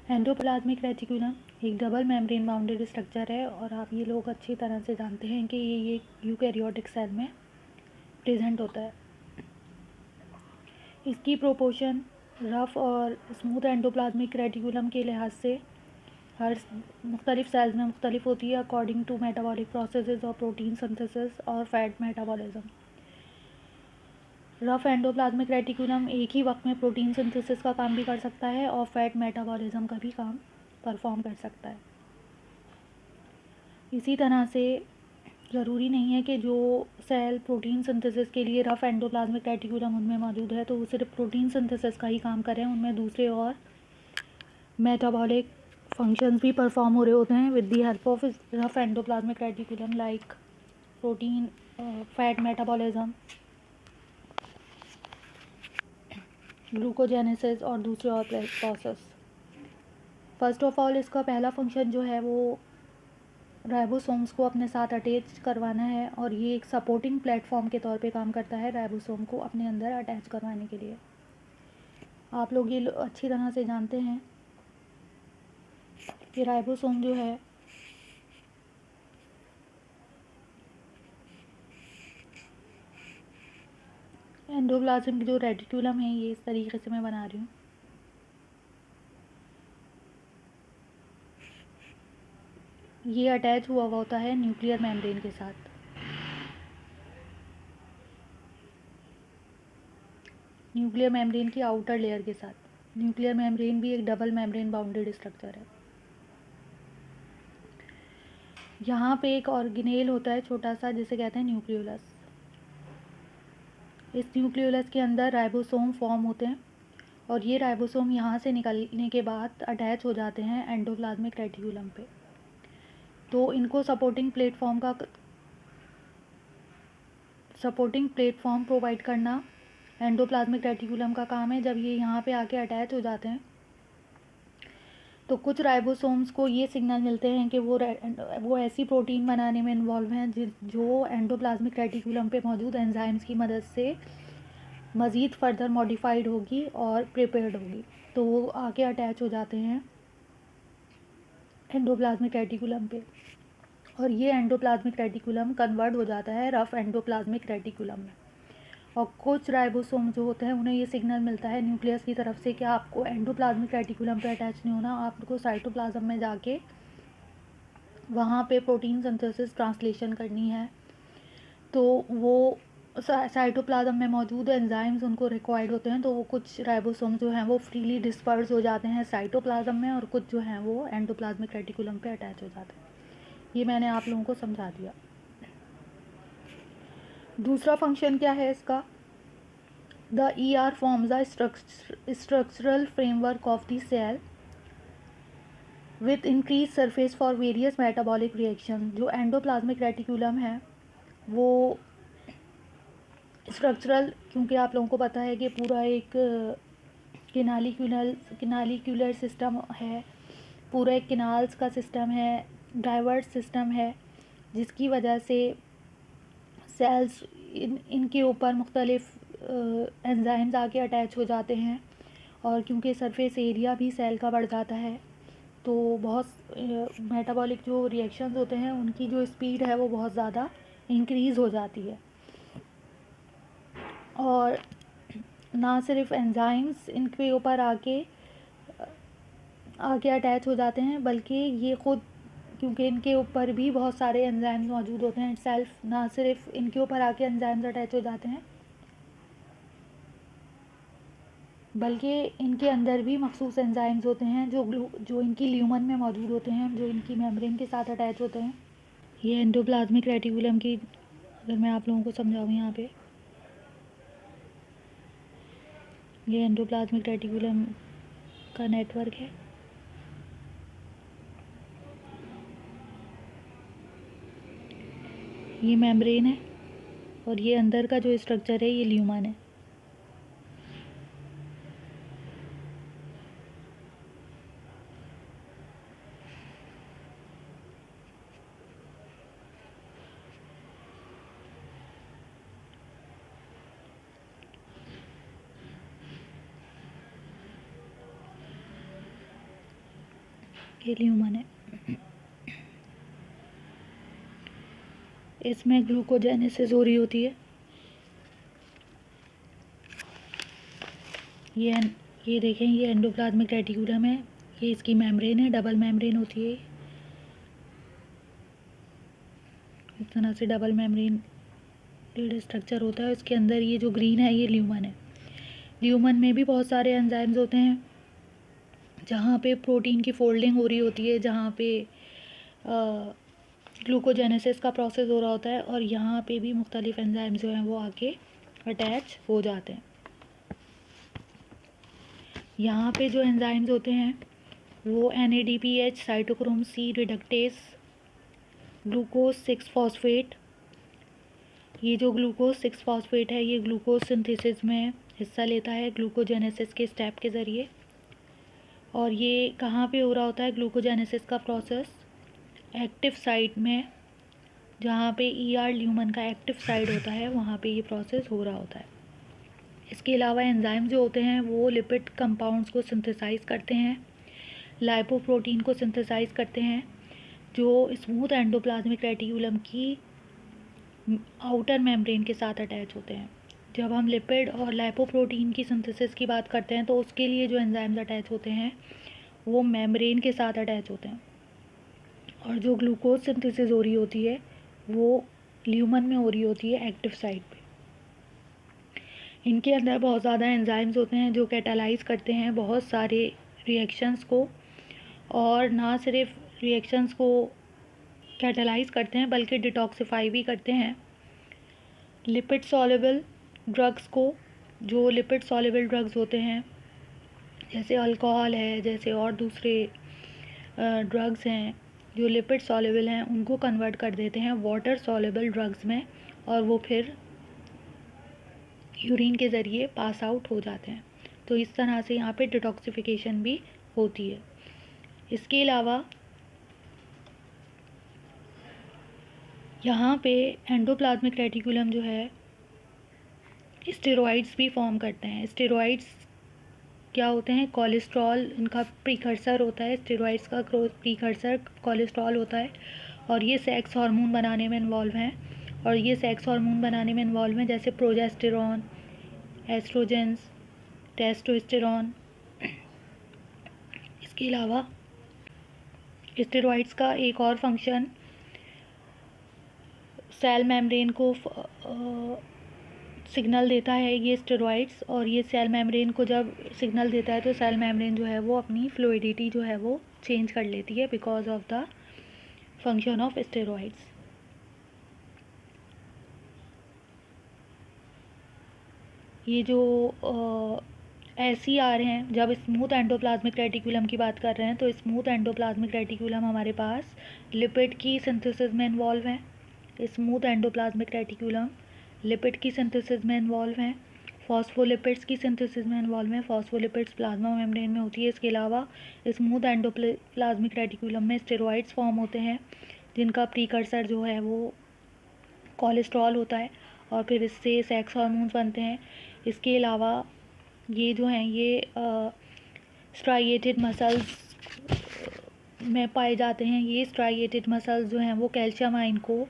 Endoplasmic reticulum एक double membrane bounded structure है और आप ये लोग अच्छी तरह से जानते हैं कि ये यूकैरियोटिक सेल में प्रेजेंट होता है। इसकी प्रोपोर्शन रफ और स्मूथ एंडोप्लाज्मिक रेटिकुलम के लिहाज से हर मुख्तलिफ सेल्स में मुख्तलिफ होती है अकॉर्डिंग टू मेटाबॉलिक प्रोसेसेस और प्रोटीन सिंथेसिस और fat metabolism. Rough endoplasmic reticulum एक ही वक्त में प्रोटीन सिंथेसिस का काम भी कर सकता है और फैट मेटाबॉलिज्म का भी काम परफॉर्म कर सकता है। इसी तरह से ज़रूरी नहीं है कि जो सेल प्रोटीन सिंथेसिस के लिए रफ एंडोप्लाज्मिक रेटिकुलम उनमें मौजूद है तो वो सिर्फ प्रोटीन सिंथेसिस का ही काम करें, उनमें दूसरे और मेटाबॉलिक फंक्शंस भी परफॉर्म हो रहे होते हैं with the help of rough endoplasmic reticulum like protein fat metabolism, glucogenesis और दूसरे और प्रोसेस। फर्स्ट ऑफ ऑल इसका पहला फंक्शन जो है वो राइबोसोम्स को अपने साथ अटैच करवाना है और ये एक सपोर्टिंग प्लेटफॉर्म के तौर पे काम करता है राइबोसोम को अपने अंदर अटैच करवाने के लिए। आप लोग ये अच्छी तरह से जानते हैं कि राइबोसोम जो है एंडोप्लाज्म की जो रेटिकुलम है ये इस तरीके से मैं बना रही हूँ। ये अटैच हुआ होता है न्यूक्लियर मेम्ब्रेन के साथ। न्यूक्लियर मेम्ब्रेन की आउटर लेयर के साथ। न्यूक्लियर मेम्ब्रेन भी एक डबल मेम्ब्रेन बाउंडेड स्ट्रक्चर है। यहाँ पे एक ऑर्गेनेल होता है छोटा सा जिसे कहते हैं न्यूक्लियोलस। इस न्यूक्लियोलस के अंदर राइबोसोम फॉर्म होते हैं और ये राइबोसोम यहाँ से निकलने के बाद अटैच हो जाते हैं एंडोप्लाज्मिक रेटिकुलम पे। तो इनको सपोर्टिंग प्लेटफॉर्म प्रोवाइड करना एंडोप्लाज्मिक रेटिकुलम का काम है। जब ये यहाँ पे आके अटैच हो जाते हैं तो कुछ राइबोसोम्स को ये सिग्नल मिलते हैं कि वो ऐसी प्रोटीन बनाने में इन्वॉल्व हैं जो एंडोप्लाज्मिक रेटिकुलम पे मौजूद एंजाइम्स की मदद से मज़ीद फर्दर मॉडिफाइड होगी और प्रिपेयर्ड होगी। तो वो आके अटैच हो जाते हैं एंडोप्लाज्मिक रेटिकुलम पे और ये एंडोप्लाज्मिक रेटिकुलम कन्वर्ट हो जाता है रफ एंडोप्लाज्मिक रेटिकुलम में। और कुछ राइबोसोम जो होते हैं उन्हें ये सिग्नल मिलता है न्यूक्लियस की तरफ से कि आपको एंडोप्लाज्मिक रेटिकुलम पे अटैच नहीं होना, आपको साइटोप्लाज्म में जाके वहाँ पे प्रोटीन सिंथेसिस ट्रांसलेशन करनी है। तो वो साइटोप्लाज्म में मौजूद एंजाइम्स उनको रिक्वायर्ड होते हैं, तो वो कुछ राइबोसोम जो हैं वो फ्रीली डिस्पर्स हो जाते हैं साइटोप्लाज्म में और कुछ जो हैं वो एंडोप्लाज्मिक रेटिकुलम पे अटैच हो जाते हैं। ये मैंने आप लोगों को समझा दिया। दूसरा फंक्शन क्या है इसका? The ER forms the structural framework of the cell with increased surface for various metabolic reactions। जो एंडोप्लाज्मिक रेटिकुलम है वो स्ट्रक्चरल, क्योंकि आप लोगों को पता है कि पूरा एक किनालिक्यूलर सिस्टम है, पूरा एक किनाल्स का सिस्टम है, डाइवर्स सिस्टम है, जिसकी वजह से सेल्स इनके ऊपर मुख्तलिफ एंजाइम्स आके अटैच हो जाते हैं और क्योंकि सरफेस एरिया भी सेल का बढ़ जाता है तो बहुत मेटाबॉलिक जो रिएक्शंस होते हैं उनकी जो स्पीड है वो बहुत ज़्यादा इंक्रीज़ हो जाती है। और ना सिर्फ एंजाइम्स इनके ऊपर आके अटैच हो जाते हैं बल्कि ये ख़ुद, क्योंकि इनके ऊपर भी बहुत सारे एंजाइम्स मौजूद होते हैं सेल्फ, ना सिर्फ इनके ऊपर आके एंजाइम्स अटैच हो जाते हैं बल्कि इनके अंदर भी मखसूस एंजाइम्स होते हैं जो इनकी ल्यूमन में मौजूद होते हैं, जो इनकी मेम्ब्रेन के साथ अटैच होते हैं। ये एंडोप्लाज्मिक रेटिकुलम की अगर मैं आप लोगों को समझाऊँ, यहाँ पे ये एंडोप्लाज्मिक रेटिकुलम का नेटवर्क है। ये मेम्ब्रेन है और ये अंदर का जो स्ट्रक्चर है ये ल्यूमन है। ये ल्यूमन है। इसमें ग्लूकोजेनेसिस हो रही होती है। ये देखें, ये एंडोप्लाज्मिक रेटिकुलम है, ये इसकी मेम्ब्रेन है, डबल मेम्ब्रेन होती है। इस तरह से डबल मेम्ब्रेन स्ट्रक्चर होता है। इसके अंदर ये जो ग्रीन है ये ल्यूमन है। ल्यूमन में भी बहुत सारे एंजाइम्स होते हैं, जहाँ पे प्रोटीन की फोल्डिंग हो रही होती है, जहाँ पे ग्लूकोजेनेसिस का प्रोसेस हो रहा होता है, और यहाँ पे भी मुख्तलिफ एंजाइम जो हैं वो आके अटैच हो जाते हैं। यहाँ पे जो एंजाइम्स होते हैं वो NADPH, cytochrome C reductase, glucose 6 phosphate. ये जो ग्लूकोज 6 फॉस्फेट है ये ग्लूकोज सिंथेसिस में हिस्सा लेता है ग्लूकोजेनेसिस के स्टेप के ज़रिए। और ये कहाँ पे हो रहा होता है ग्लूकोजेनेसिस का प्रोसेस? एक्टिव साइट में, जहाँ पे ल्यूमन का एक्टिव साइट होता है वहाँ पे ये प्रोसेस हो रहा होता है। इसके अलावा एंजाइम जो होते हैं वो लिपिड कंपाउंड्स को सिंथेसाइज करते हैं, लाइपोप्रोटीन को सिंथेसाइज करते हैं, जो स्मूथ एंडोप्लाज्मिक रेटिकुलम की आउटर मेम्ब्रेन के साथ अटैच होते हैं। जब हम लिपिड और लाइपोप्रोटीन की सिंथेसिस की बात करते हैं तो उसके लिए जो एंजाइम्स अटैच होते हैं वो मेम्ब्रेन के साथ अटैच होते हैं, और जो ग्लूकोज सिंथेसिस हो रही होती है वो ल्यूमन में हो रही होती है एक्टिव साइट पे। इनके अंदर बहुत ज़्यादा एंजाइम्स होते हैं जो कैटालाइज करते हैं बहुत सारे रिएक्शंस को, और ना सिर्फ रिएक्शंस को कैटालाइज करते हैं बल्कि डिटॉक्सिफाई भी करते हैं लिपिड सॉल्युबल ड्रग्स को। जो लिपिड सॉल्युबल ड्रग्स होते हैं जैसे अल्कोहल है, जैसे और दूसरे ड्रग्स हैं जो लिपिड सॉल्युबल हैं, उनको कन्वर्ट कर देते हैं वाटर सॉल्युबल ड्रग्स में, और वो फिर यूरिन के ज़रिए पास आउट हो जाते हैं। तो इस तरह से यहाँ पे डिटॉक्सिफिकेशन भी होती है। इसके अलावा यहाँ पे एंडोप्लाज्मिक रेटिकुलम जो है स्टेरॉइड्स भी फॉर्म करते हैं। स्टेरॉइड्स क्या होते हैं? कोलेस्ट्रॉल इनका प्रीकर्सर होता है। स्टेरॉइड्स का प्रीकर्सर कोलेस्ट्रॉल होता है, और ये सेक्स हार्मोन बनाने में इन्वॉल्व हैं। और ये सेक्स हार्मोन बनाने में इन्वॉल्व हैं जैसे प्रोजेस्टेरॉन, एस्ट्रोजेंस, टेस्टोस्टेरॉन। इसके अलावा स्टेरॉइड्स का एक और फंक्शन सेल मेम्ब्रेन को सिग्नल देता है ये स्टेरॉइड्स, और ये सेल मेम्ब्रेन को जब सिग्नल देता है तो सेल मेम्ब्रेन जो है वो अपनी फ्लूइडिटी जो है वो चेंज कर लेती है because of the function of steroids. ये जो SER हैं, जब स्मूथ एंडोप्लाज्मिक रेटिकुलम की बात कर रहे हैं तो स्मूथ एंडोप्लाज्मिक रेटिकुलम हमारे पास लिपिड की सिंथेसिस में इन्वॉल्व है। स्मूथ एंडोप्लाज्मिक रेटिकुलम लिपिड की सिंथेसिस में इन्वॉल्व हैं, फॉस्फोलिपिड्स की सिंथेसिस में इन्वॉल्व हैं। फॉस्फोलिपिड्स प्लाज्मा मेम्ब्रेन में होती है। इसके अलावा स्मूथ एंडोप्लाज्मिक रेटिकुलम में स्टेरॉइड्स फॉर्म होते हैं जिनका प्रीकर्सर जो है वो कोलेस्ट्रॉल होता है, और फिर इससे सेक्स हार्मोन्स बनते हैं। इसके अलावा ये जो हैं ये स्ट्राइएटेड मसल्स में पाए जाते हैं। ये स्ट्राइएटेड मसल्स जो हैं वो कैल्शियम आयन को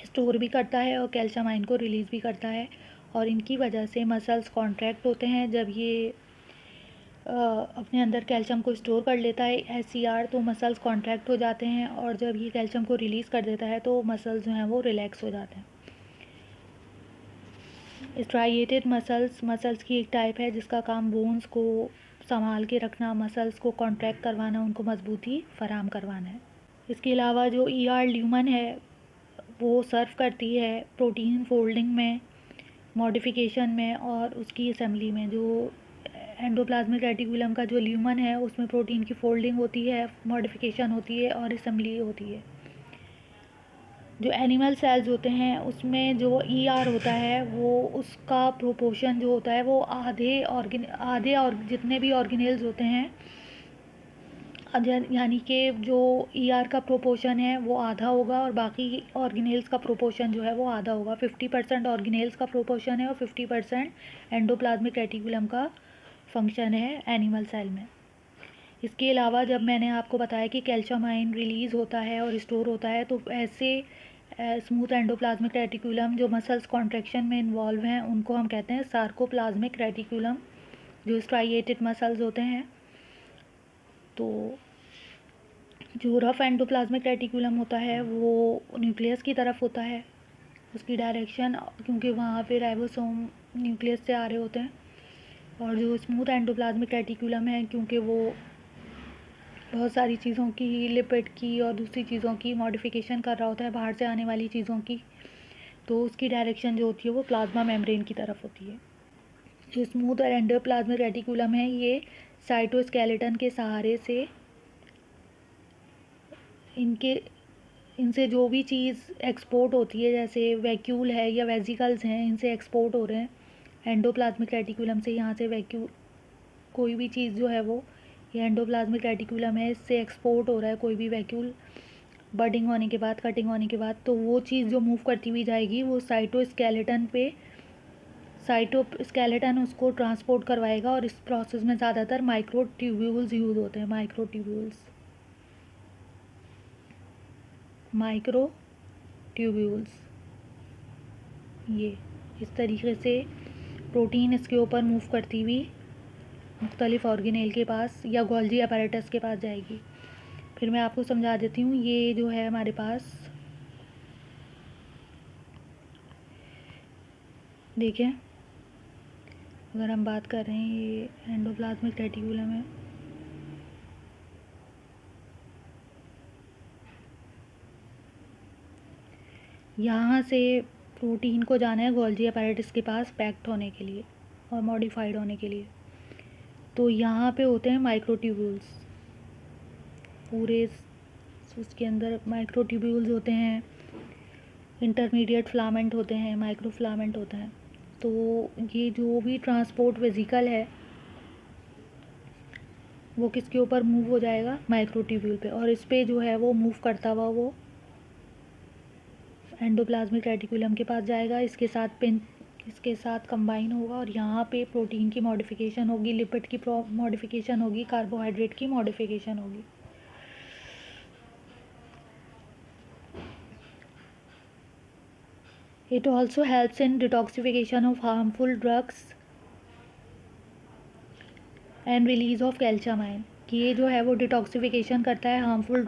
स्टोर भी करता है और कैल्शियम आयन को रिलीज़ भी करता है, और इनकी वजह से मसल्स कॉन्ट्रैक्ट होते हैं। जब ये अपने अंदर कैल्शियम को स्टोर कर लेता है SER तो मसल्स कॉन्ट्रैक्ट हो जाते हैं, और जब ये कैल्शियम को रिलीज़ कर देता है तो मसल्स जो हैं वो रिलैक्स हो जाते हैं। स्ट्राइएटेड मसल्स की एक टाइप है जिसका काम बोन्स को संभाल के रखना, मसल्स को कॉन्ट्रैक्ट करवाना, उनको मजबूती फराहम करवाना है। इसके अलावा जो ल्यूमन है वो सर्व करती है प्रोटीन फोल्डिंग में, मॉडिफिकेशन में और उसकी असेंबली में। जो एंडोप्लाज्मिक रेटिकुलम का जो ल्यूमन है उसमें प्रोटीन की फोल्डिंग होती है, मॉडिफिकेशन होती है और असेंबली होती है। जो एनिमल सेल्स होते हैं उसमें जो होता है वो उसका प्रोपोर्शन जो होता है वो आधे और जितने भी ऑर्गेनेल्स होते हैं, यानी कि जो का प्रोपोर्शन है वो आधा होगा और बाकी ऑर्गेनेल्स का प्रोपोर्शन जो है वो आधा होगा। 50% ऑर्गेनेल्स का प्रोपोर्शन है और 50% एंडोप्लाज्मिक रेटिकुलम का फंक्शन है एनिमल सेल में। इसके अलावा जब मैंने आपको बताया कि कैल्शियम आयन रिलीज़ होता है और स्टोर होता है, तो ऐसे स्मूथ एंडोप्लाज्मिक रेटिकुलम जो मसल्स कॉन्ट्रैक्शन में इन्वॉल्व हैं उनको हम कहते हैं सार्कोप्लाज्मिक रेटिकुलम, जो स्ट्राइएटेड मसल्स होते हैं। तो जो रफ एंडोप्लाज्मिक रेटिकुलम होता है वो न्यूक्लियस की तरफ होता है, उसकी डायरेक्शन, क्योंकि वहाँ पे राइबोसोम न्यूक्लियस से आ रहे होते हैं। और जो स्मूथ एंडोप्लाज्मिक रेटिकुलम है, क्योंकि वो बहुत सारी चीज़ों की, लिपिड की और दूसरी चीज़ों की मॉडिफिकेशन कर रहा होता है, बाहर से आने वाली चीज़ों की, तो उसकी डायरेक्शन जो होती है वो प्लाज्मा मेम्ब्रेन की तरफ होती है। जो स्मूथ और एंडोप्लाज्मिक रेटिकुलम है, ये साइटोस्केलेटन के सहारे से इनसे जो भी चीज़ एक्सपोर्ट होती है, जैसे वैक्यूल है या वेसिकल्स हैं, इनसे एक्सपोर्ट हो रहे हैं एंडोप्लाज्मिक रेटिकुलम से। यहाँ से वैक्यूल, कोई भी चीज़ जो है वो, ये एंडोप्लाज्मिक रेटिकुलम है, इससे एक्सपोर्ट हो रहा है कोई भी वैक्यूल बडिंग होने के बाद, कटिंग होने के बाद, तो वो चीज़ जो मूव करती हुई जाएगी वो साइटोस्केलेटन उसको ट्रांसपोर्ट करवाएगा। और इस प्रोसेस में ज़्यादातर माइक्रोट्यूब्यूल्स यूज़ होते हैं। माइक्रोट्यूब्यूल्स ये इस तरीके से प्रोटीन इसके ऊपर मूव करती हुई मुख्तलिफ ऑर्गेनेल के पास या गोल्जी अपैरेटस के पास जाएगी। फिर मैं आपको समझा देती हूँ। ये जो है हमारे पास, देखें, अगर हम बात कर रहे हैं, ये एंडोप्लाज्मिक रेटिकुलम है, यहाँ से प्रोटीन को जाना है गोल्जी अपैरेटस के पास पैक्ड होने के लिए और मॉडिफाइड होने के लिए। तो यहाँ पे होते हैं माइक्रोट्यूब्यूल्स, पूरे उसके अंदर माइक्रोट्यूब्यूल्स होते हैं, इंटरमीडिएट फिलामेंट होते हैं, माइक्रोफिलामेंट होता है। तो ये जो भी ट्रांसपोर्ट वेसिकल है वो किसके ऊपर मूव हो जाएगा, माइक्रोट्यूब्यूल पे, और इस पे जो है वो मूव करता हुआ वो एंडोप्लाज्मिक रेटिकुलम के पास जाएगा, इसके साथ कंबाइन होगा और यहाँ पे प्रोटीन की मॉडिफिकेशन होगी, लिपिड की मॉडिफिकेशन होगी, कार्बोहाइड्रेट की मॉडिफिकेशन होगी। It also helps in detoxification of harmful drugs and release of calcium ion, कि ये जो है वो डिटॉक्सिफिकेशन करता है हार्मफुल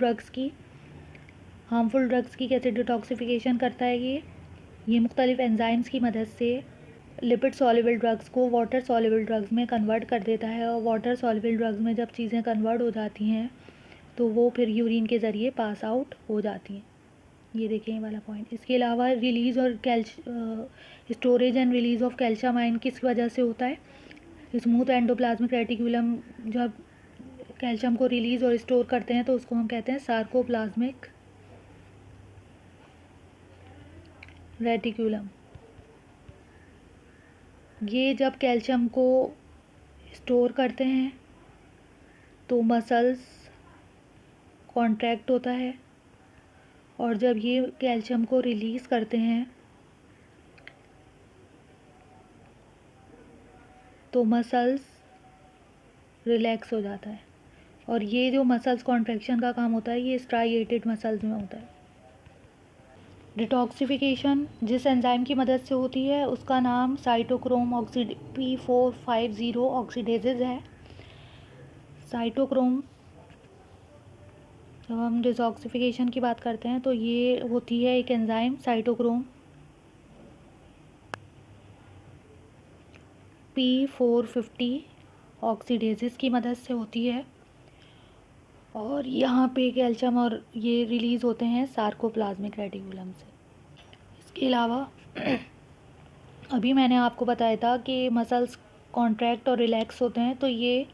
ड्रग्स की कैसे डिटॉक्सिफिकेशन करता है ये मुख्तलिफ एंजाइम्स की मदद से लिपिड सॉल्युबल ड्रग्स को वाटर सॉल्युबल ड्रग्स में कन्वर्ट कर देता है। और वाटर सॉल्युबल ड्रग्स में जब चीज़ें कन्वर्ट हो जाती हैं तो वो फिर यूरिन के ज़रिए पास आउट हो जाती हैं। ये देखें ये वाला पॉइंट। इसके अलावा रिलीज़ और storage and release of calcium ion किस वजह से होता है, स्मूथ एंडोप्लाज्मिक रेटिकुलम जब कैल्शियम को रिलीज़ और स्टोर करते हैं तो उसको हम कहते हैं सार्कोप्लाज्मिक रेटिकुलम। ये जब कैल्शियम को स्टोर करते हैं तो मसल्स कॉन्ट्रैक्ट होता है, और जब ये कैल्शियम को रिलीज़ करते हैं तो मसल्स रिलैक्स हो जाता है। और ये जो मसल्स कॉन्ट्रैक्शन का काम होता है ये स्ट्राइएटेड मसल्स में होता है। डिटॉक्सिफिकेशन जिस एंजाइम की मदद से होती है उसका नाम साइटोक्रोम P450 ऑक्सीडेजेज है। साइटोक्रोम, जब हम डिटॉक्सिफिकेशन की बात करते हैं तो ये होती है एक एंजाइम साइटोक्रोम P450 ऑक्सीडेजेस की मदद से होती है। और यहाँ पे कैल्शियम और ये रिलीज़ होते हैं सार्कोप्लाज्मिक रेटिकुलम से। इसके अलावा अभी मैंने आपको बताया था कि मसल्स कॉन्ट्रैक्ट और रिलैक्स होते हैं, तो ये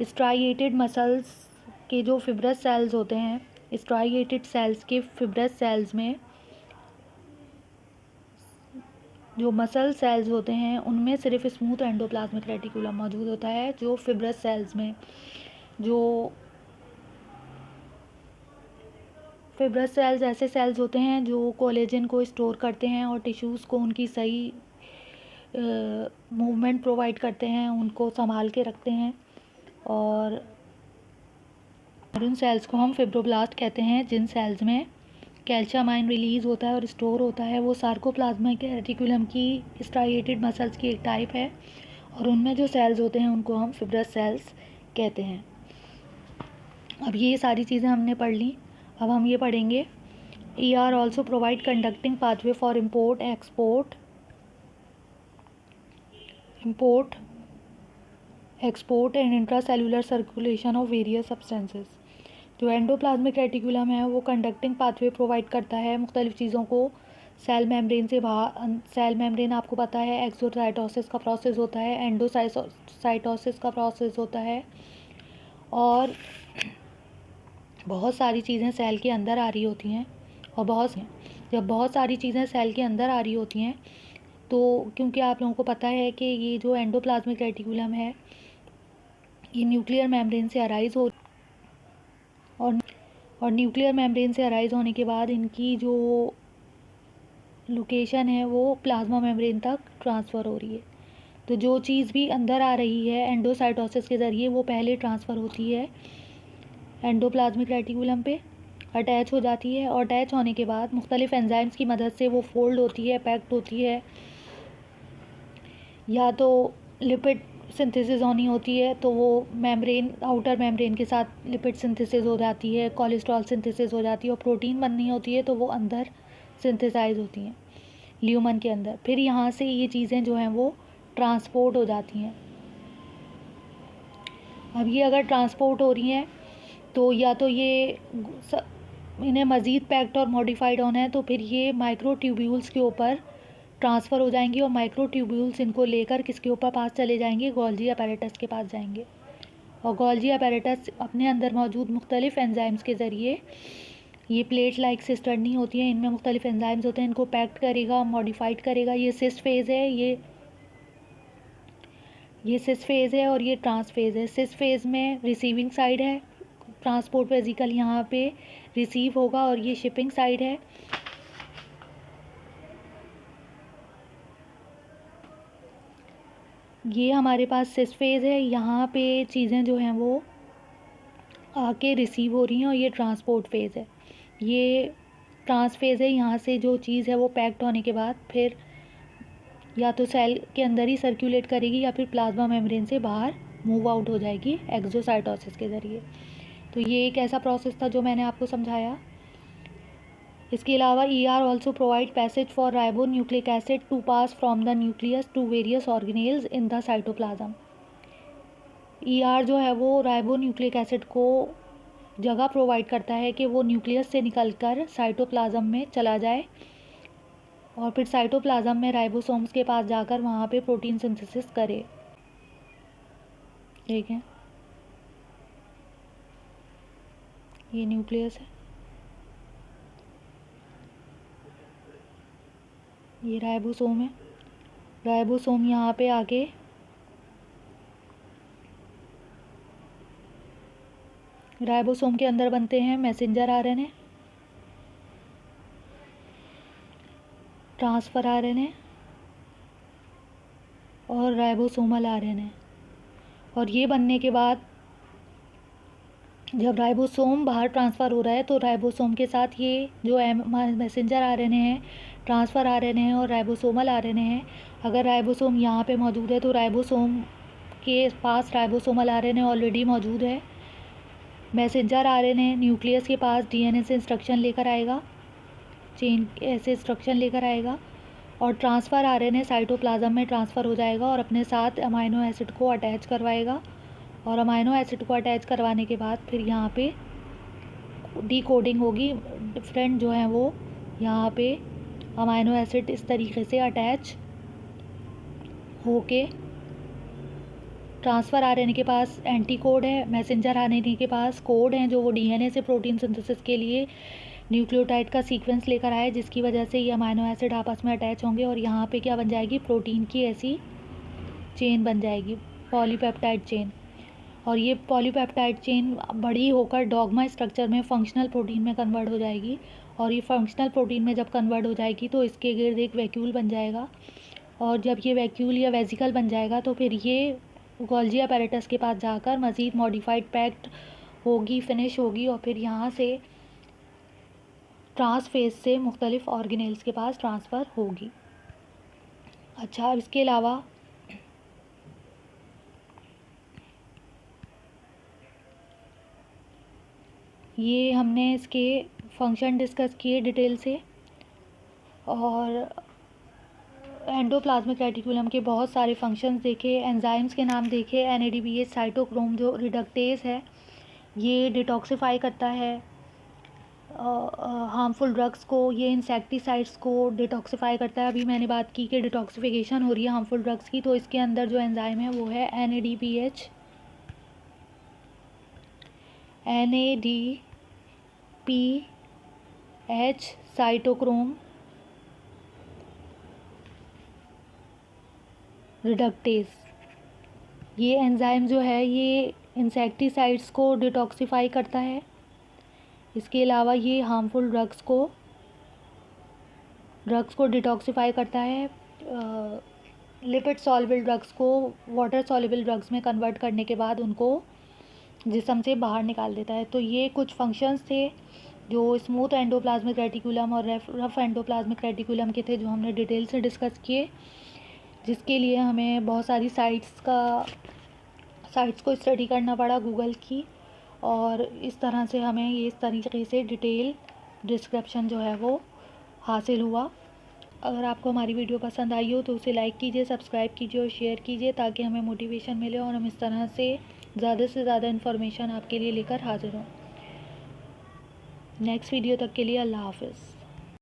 स्ट्राइएटेड मसल्स के जो फिब्रस सेल्स होते हैं, स्ट्राइएटेड सेल्स के फिब्रस सेल्स में जो मसल सेल्स होते हैं उनमें सिर्फ स्मूथ एंडोप्लाज्मिक रेटिकुलम मौजूद होता है। जो फिब्रस सेल्स में, जो फिब्रस सेल्स ऐसे सेल्स होते हैं जो कोलेजन को स्टोर करते हैं और टिश्यूज़ को उनकी सही मूवमेंट प्रोवाइड करते हैं, उनको संभाल के रखते हैं। और और उन सेल्स को हम फिब्रोब्लास्ट कहते हैं जिन सेल्स में कैल्शियम आयन रिलीज़ होता है और स्टोर होता है। वो सार्कोप्लाज्मिक रेटिकुलम की स्ट्राइएटेड मसल्स की एक टाइप है और उनमें जो सेल्स होते हैं उनको हम फिब्रस सेल्स कहते हैं। अब ये सारी चीज़ें हमने पढ़ ली। अब हम ये पढ़ेंगे ER also provide conducting pathway for import export and intracellular circulation of various substances. जो एंडोप्लाज्मिक रेटिकुलम है वो कंडक्टिंग पाथवे प्रोवाइड करता है मुख्तलिफ़ चीज़ों को सेल मेम्ब्रेन से बाहर। सेल मेम्ब्रेन आपको पता है एक्सोसाइटोसिस का प्रोसेस होता है, एंडोसाइटोसिस का प्रोसेस होता है और बहुत सारी चीज़ें सेल के अंदर आ रही होती हैं। और जब बहुत सारी चीज़ें सेल के अंदर आ रही होती हैं तो क्योंकि आप लोगों को पता है कि ये जो एंडोप्लाज्मिक रेटिकुलम है ये न्यूक्लियर मेम्ब्रेन से अराइज हो और न्यूक्लियर मेम्ब्रेन से अराइज होने के बाद इनकी जो लोकेशन है वो प्लाज्मा मेम्ब्रेन तक ट्रांसफ़र हो रही है। तो जो चीज़ भी अंदर आ रही है एंडोसाइटोसिस के ज़रिए वो पहले ट्रांसफ़र होती है एंडोप्लाज्मिक रेटिकुलम पे, अटैच हो जाती है और अटैच होने के बाद मुख्तलिफ़ एंजाइम्स की मदद से वो फोल्ड होती है, पैक्ड होती है। या तो लिपिड सिंथेसिस होनी होती है तो वो मेम्ब्रेन आउटर मेम्ब्रेन के साथ लिपिड सिंथेसिस हो जाती है, कोलेस्ट्रॉल सिंथेसिस हो जाती है और प्रोटीन बननी होती है तो वो अंदर सिंथेसाइज होती हैं ल्यूमन के अंदर। फिर यहाँ से ये चीज़ें जो हैं वो ट्रांसपोर्ट हो जाती हैं। अब ये अगर ट्रांसपोर्ट हो रही हैं तो या तो ये इन्हें मज़ीद पैक्ड और मॉडिफाइड होना है तो फिर ये माइक्रो ट्यूब्यूल्स के ऊपर ट्रांसफ़र हो जाएंगी और माइक्रो ट्यूब्यूल्स इनको लेकर किसके ऊपर पास चले जाएंगे, गोल्जी अपैरेटस के पास जाएंगे। और गोल्जी अपैरेटस अपने अंदर मौजूद मुख्तलिफ़ एंजाइम्स के ज़रिए, ये प्लेट लाइक सिस्टर्नी होती हैं, इनमें मुख्तलिफ़ एंजाइम्स होते हैं, इनको पैक्ड करेगा, मॉडिफाइड करेगा। ये सिस फेज़ है, ये सिस फेज़ है और ये ट्रांस फेज़ है। सिस फेज़ में रिसीविंग साइड है, ट्रांसपोर्ट वेजिकल यहाँ पे रिसीव होगा और ये शिपिंग साइड है। ये हमारे पास सिस फेज़ है, यहाँ पे चीज़ें जो हैं वो आके रिसीव हो रही हैं और ये ट्रांसपोर्ट फेज़ है। ये ट्रांस फेज़ है, यहाँ से जो चीज़ है वो पैक्ड होने के बाद फिर या तो सेल के अंदर ही सर्कुलेट करेगी या फिर प्लाज्मा मेम्ब्रेन से बाहर मूव आउट हो जाएगी एक्सोसाइटोसिस के ज़रिए। तो ये एक ऐसा प्रोसेस था जो मैंने आपको समझाया। इसके अलावा ER also provide passage for ribonucleic acid to pass from the nucleus to various organelles in the cytoplasm. ER जो है वो राइबो न्यूक्लिक एसिड को जगह प्रोवाइड करता है कि वो न्यूक्लियस से निकलकर साइटोप्लाज्म में चला जाए और फिर साइटोप्लाज्म में राइबोसोम्स के पास जाकर वहाँ पे प्रोटीन सिंथेसिस करे। ठीक है, ये न्यूक्लियस है, ये राइबोसोम है। राइबोसोम यहाँ पे आके राइबोसोम के अंदर बनते हैं मैसेंजर RNA, ट्रांसफ़र RNA और राइबोसोमल RNA। और ये बनने के बाद जब राइबोसोम बाहर ट्रांसफ़र हो रहा है तो राइबोसोम के साथ ये जो मैसेंजर RNA है, ट्रांसफ़र RNA है और राइबोसोमल RNA है। अगर राइबोसोम यहाँ पे मौजूद है तो राइबोसोम के पास राइबोसोमल RNA ऑलरेडी मौजूद है। मैसेंजर RNA न्यूक्लियस के पास DNA से इंस्ट्रक्शन लेकर आएगा, चेन ऐसे इंस्ट्रक्शन लेकर आएगा और ट्रांसफ़र RNA साइटोप्लाज्म में ट्रांसफ़र हो जाएगा और अपने साथ अमाइनो एसिड को अटैच करवाएगा। और अमाइनो एसिड को अटैच करवाने के बाद फिर यहाँ पे डिकोडिंग होगी, डिफरेंट जो हैं वो यहाँ पे अमाइनो एसिड इस तरीके से अटैच होके ट्रांसफ़र RNA के पास एंटी कोड है, मैसेंजर RNA के पास कोड हैं जो वो DNA से प्रोटीन सिंथेसिस के लिए न्यूक्लियोटाइड का सीक्वेंस लेकर आए, जिसकी वजह से ये अमाइनो एसिड आपस में अटैच होंगे और यहाँ पे क्या बन जाएगी, प्रोटीन की ऐसी चेन बन जाएगी, पॉलीपेप्टाइड चेन। और ये पॉलीपेप्टाइड चेन बड़ी होकर डॉगमा स्ट्रक्चर में फंक्शनल प्रोटीन में कन्वर्ट हो जाएगी और ये फंक्शनल प्रोटीन में जब कन्वर्ट हो जाएगी तो इसके गिर्द एक वैक्यूल बन जाएगा और जब ये वैक्यूल या वेजिकल बन जाएगा तो फिर ये गोल्जी अपैरेटस के पास जाकर मज़ीद मॉडिफाइड पैक्ड होगी, फिनिश होगी और फिर यहाँ से ट्रांसफेज से मुख्तलिफ ऑर्गेनेल्स के पास ट्रांसफ़र होगी। अच्छा, अब इसके अलावा ये हमने इसके फंक्शन डिस्कस किए डिटेल से, और एंडोप्लाज्मिक रेटिकुलम के बहुत सारे फंक्शंस देखे, एंजाइम्स के नाम देखे। NADPH साइटोक्रोम जो रिडक्टेज है ये डिटॉक्सिफाई करता है हार्मफुल ड्रग्स को, ये इंसेक्टिसाइड्स को डिटॉक्सिफाई करता है। अभी मैंने बात की कि डिटॉक्सिफिकेशन हो रही है हार्मफुल ड्रग्स की, तो इसके अंदर जो एंजाइम है वो है NADPH साइटोक्रोम रिडक्टेज। ये एंजाइम जो है ये इंसेक्टिसाइड्स को डिटॉक्सिफाई करता है। इसके अलावा ये हार्मफुल ड्रग्स को डिटॉक्सिफाई करता है। लिपिड सॉल्युबल ड्रग्स को वाटर सॉल्युबल ड्रग्स में कन्वर्ट करने के बाद उनको जिस्म से बाहर निकाल देता है। तो ये कुछ फंक्शंस थे जो स्मूथ एंडोप्लाज्मिक रेटिकुलम और रफ एंडोप्लाज्मिक रेटिकुलम के थे, जो हमने डिटेल से डिस्कस किए, जिसके लिए हमें बहुत सारी साइट्स को स्टडी करना पड़ा गूगल की, और इस तरह से हमें ये इस तरीके से डिटेल डिस्क्रिप्शन जो है वो हासिल हुआ। अगर आपको हमारी वीडियो पसंद आई हो तो उसे लाइक कीजिए, सब्सक्राइब कीजिए और शेयर कीजिए, ताकि हमें मोटिवेशन मिले और हम इस तरह से ज़्यादा इन्फॉर्मेशन आपके लिए लेकर हाजिर हों। नेक्स्ट वीडियो तक के लिए अल्लाह हाफ़िज़।